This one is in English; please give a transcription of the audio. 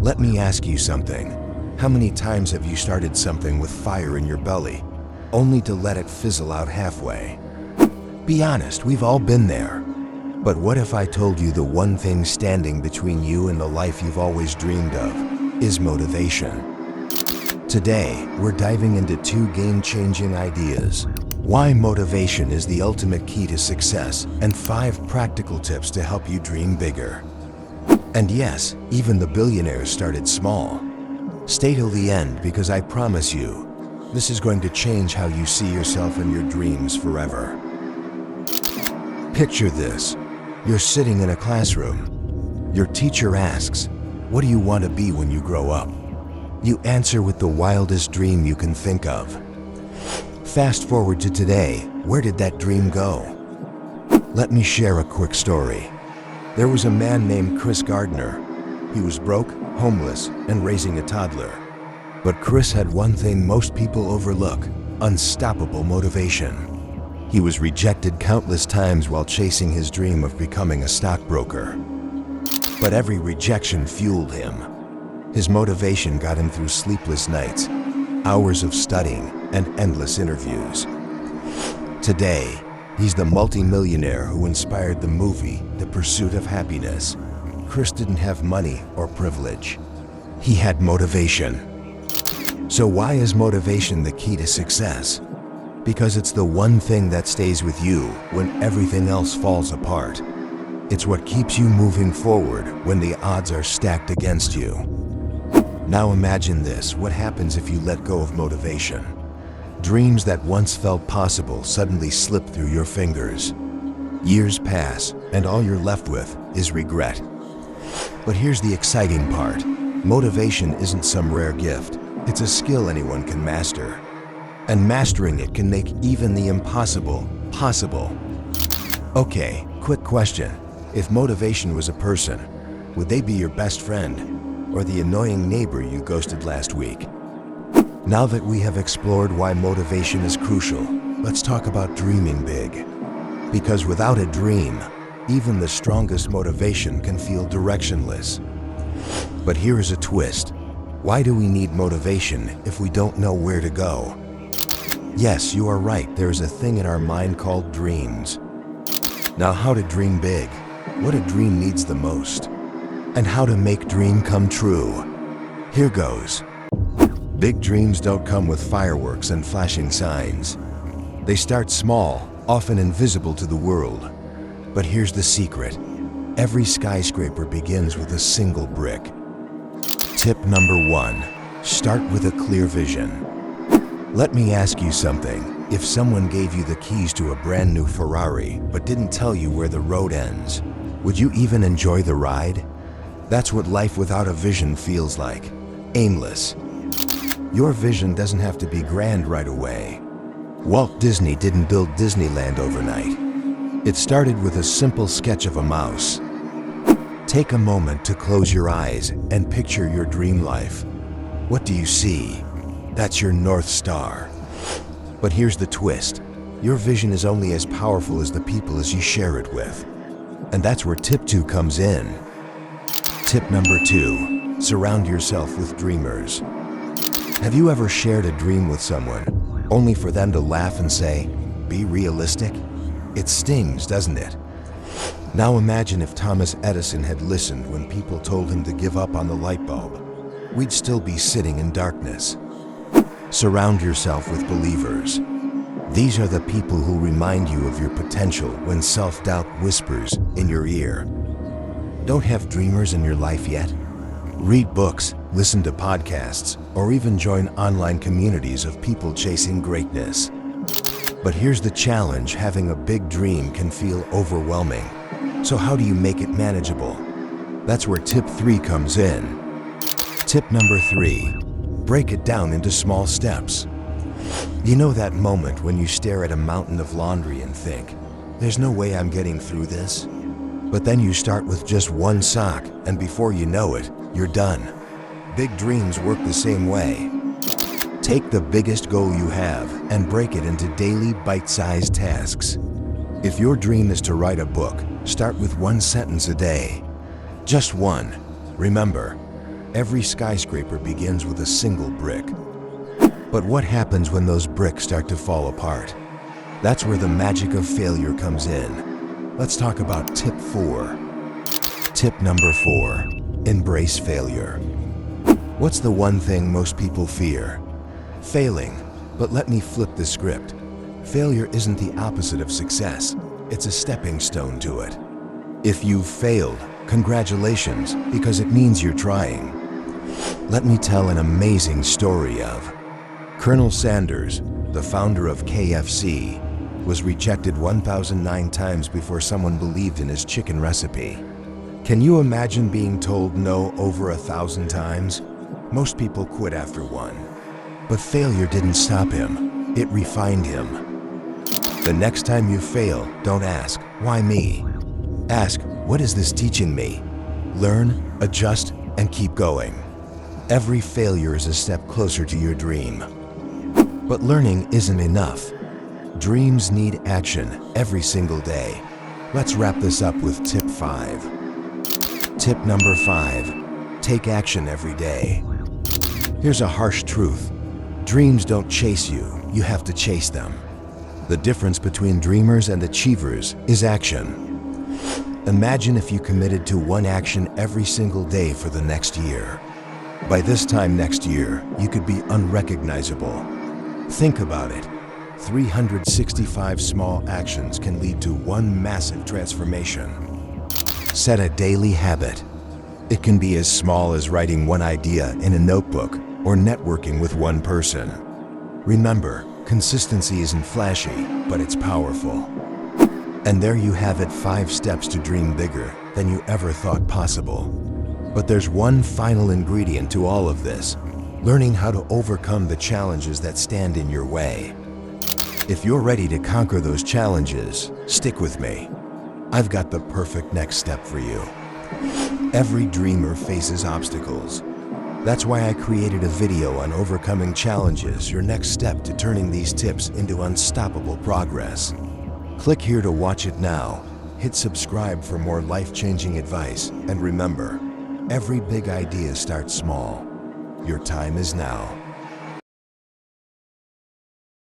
Let me ask you something. How many times have you started something with fire in your belly, only to let it fizzle out halfway? Be honest, we've all been there. But what if I told you the one thing standing between you and the life you've always dreamed of is motivation? Today, we're diving into 2 game-changing ideas: why motivation is the ultimate key to success, and 5 practical tips to help you dream bigger. And yes, even the billionaires started small. Stay till the end, because I promise you, this is going to change how you see yourself and your dreams forever. Picture this. You're sitting in a classroom. Your teacher asks, "What do you want to be when you grow up?" You answer with the wildest dream you can think of. Fast forward to today, where did that dream go? Let me share a quick story. There was a man named Chris Gardner. He was broke, homeless, and raising a toddler. But Chris had one thing most people overlook: unstoppable motivation. He was rejected countless times while chasing his dream of becoming a stockbroker. But every rejection fueled him. His motivation got him through sleepless nights, hours of studying, and endless interviews. Today, he's the multi-millionaire who inspired the movie The Pursuit of Happiness. Chris didn't have money or privilege. He had motivation. So why is motivation the key to success? Because it's the one thing that stays with you when everything else falls apart. It's what keeps you moving forward when the odds are stacked against you. Now imagine this: what happens if you let go of motivation? Dreams that once felt possible suddenly slip through your fingers. Years pass, and all you're left with is regret. But here's the exciting part. Motivation isn't some rare gift. It's a skill anyone can master. And mastering it can make even the impossible possible. Okay, quick question. If motivation was a person, would they be your best friend or the annoying neighbor you ghosted last week? Now that we have explored why motivation is crucial, let's talk about dreaming big. Because without a dream, even the strongest motivation can feel directionless. But here is a twist. Why do we need motivation if we don't know where to go? Yes, you are right. There is a thing in our mind called dreams. Now, how to dream big, what a dream needs the most, and how to make dream come true. Here goes. Big dreams don't come with fireworks and flashing signs. They start small, often invisible to the world. But here's the secret. Every skyscraper begins with a single brick. Tip number 1, start with a clear vision. Let me ask you something. If someone gave you the keys to a brand new Ferrari but didn't tell you where the road ends, would you even enjoy the ride? That's what life without a vision feels like. Aimless. Your vision doesn't have to be grand right away. Walt Disney didn't build Disneyland overnight. It started with a simple sketch of a mouse. Take a moment to close your eyes and picture your dream life. What do you see? That's your North Star. But here's the twist. Your vision is only as powerful as the people as you share it with. And that's where tip 2 comes in. Tip number 2, surround yourself with dreamers. Have you ever shared a dream with someone, only for them to laugh and say, "Be realistic"? It stings, doesn't it? Now imagine if Thomas Edison had listened when people told him to give up on the light bulb. We'd still be sitting in darkness. Surround yourself with believers. These are the people who remind you of your potential when self-doubt whispers in your ear. Don't have dreamers in your life yet? Read books, listen to podcasts, or even join online communities of people chasing greatness. But here's the challenge: having a big dream can feel overwhelming. So how do you make it manageable? That's where tip 3 comes in. Tip number 3, break it down into small steps. You know that moment when you stare at a mountain of laundry and think, "There's no way I'm getting through this"? But then you start with just one sock, and before you know it, you're done. Big dreams work the same way. Take the biggest goal you have and break it into daily bite-sized tasks. If your dream is to write a book, start with 1 sentence a day. Just one. Remember, Every skyscraper begins with a single brick. But what happens when those bricks start to fall apart? That's where the magic of failure comes in. Let's talk about tip 4. Tip number 4, embrace failure. What's the one thing most people fear? Failing. But let me flip the script. Failure isn't the opposite of success. It's a stepping stone to it. If you've failed, congratulations, because it means you're trying. Let me tell an amazing story of Colonel Sanders, the founder of KFC, was rejected 1,009 times before someone believed in his chicken recipe. Can you imagine being told no over 1,000 times? Most people quit after one. But failure didn't stop him. It refined him. The next time you fail, don't ask, why me? Ask, what is this teaching me? Learn, adjust, and keep going. Every failure is a step closer to your dream. But learning isn't enough. Dreams need action every single day. Let's wrap this up with tip 5. Tip number 5, take action every day. Here's a harsh truth. Dreams don't chase you, you have to chase them. The difference between dreamers and achievers is action. Imagine if you committed to one action every single day for the next year. By this time next year, you could be unrecognizable. Think about it. 365 small actions can lead to one massive transformation. Set a daily habit. It can be as small as writing one idea in a notebook or networking with one person. Remember, consistency isn't flashy, but it's powerful. And there you have it, 5 steps to dream bigger than you ever thought possible. But there's one final ingredient to all of this: learning how to overcome the challenges that stand in your way. If you're ready to conquer those challenges, stick with me. I've got the perfect next step for you. Every dreamer faces obstacles. That's why I created a video on overcoming challenges, your next step to turning these tips into unstoppable progress. Click here to watch it now. Hit subscribe for more life-changing advice. And remember, every big idea starts small. Your time is now.